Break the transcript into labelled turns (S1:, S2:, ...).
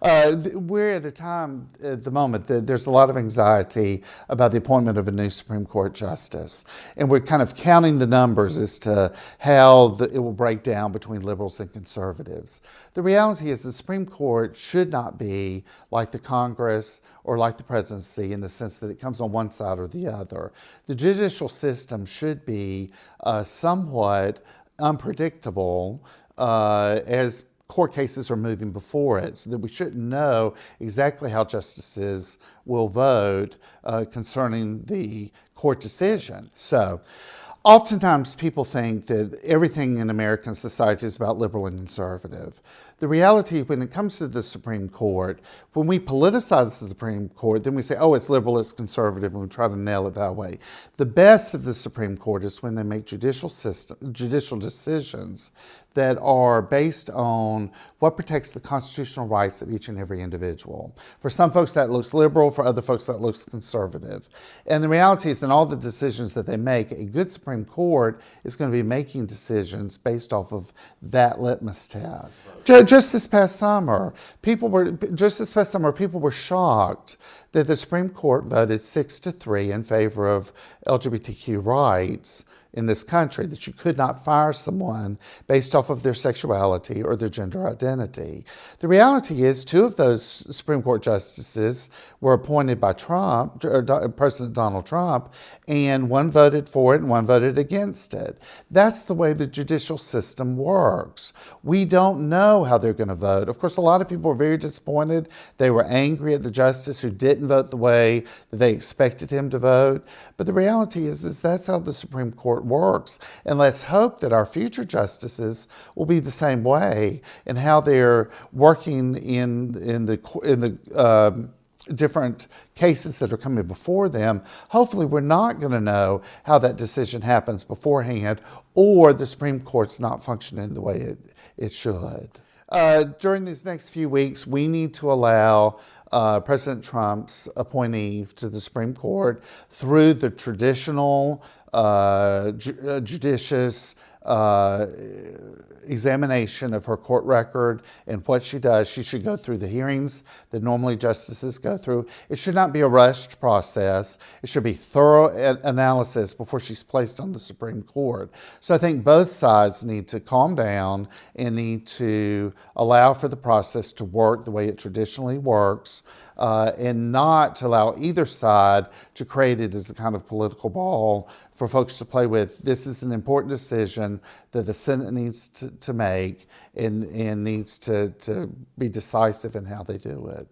S1: We're at a time at the moment that there's a lot of anxiety about the appointment of a new Supreme Court justice. And we're kind of counting the numbers as to how it will break down between liberals and conservatives. The reality is the Supreme Court should not be like the Congress or like the presidency in the sense that it comes on one side or the other. The judicial system should be somewhat unpredictable as court cases are moving before it, so that we shouldn't know exactly how justices will vote concerning the court decision. So, oftentimes people think that everything in American society is about liberal and conservative. The reality, when it comes to the Supreme Court, when we politicize the Supreme Court, then we say, oh, it's liberal, it's conservative, and we try to nail it that way. The best of the Supreme Court is when they make judicial decisions that are based on what protects the constitutional rights of each and every individual. For some folks that looks liberal, for other folks that looks conservative. And the reality is in all the decisions that they make, a good Supreme Court is going to be making decisions based off of that litmus test. Just this past summer, people were shocked that the Supreme Court voted 6-3 in favor of LGBTQ rights in this country, that you could not fire someone based off of their sexuality or their gender identity. The reality is two of those Supreme Court justices were appointed by Trump, or President Donald Trump, and one voted for it and one voted against it. That's the way the judicial system works. We don't know how they're going to vote. Of course, a lot of people were very disappointed. They were angry at the justice who didn't vote the way that they expected him to vote. But the reality is that's how the Supreme Court works. And let's hope that our future justices will be the same way in how they're working in the different cases that are coming before them. Hopefully we're not going to know how that decision happens beforehand, or the Supreme Court's not functioning the way it should. During these next few weeks, we need to allow President Trump's appointee to the Supreme Court through the traditional judicious examination of her court record and what she does. She should go through the hearings that normally justices go through. It should not be a rushed process. It should be thorough analysis before she's placed on the Supreme Court. So I think both sides need to calm down and need to allow for the process to work the way it traditionally works, and not to allow either side to create it as a kind of political ball for folks to play with. This is an important decision that the Senate needs to make and needs to be decisive in how they do it.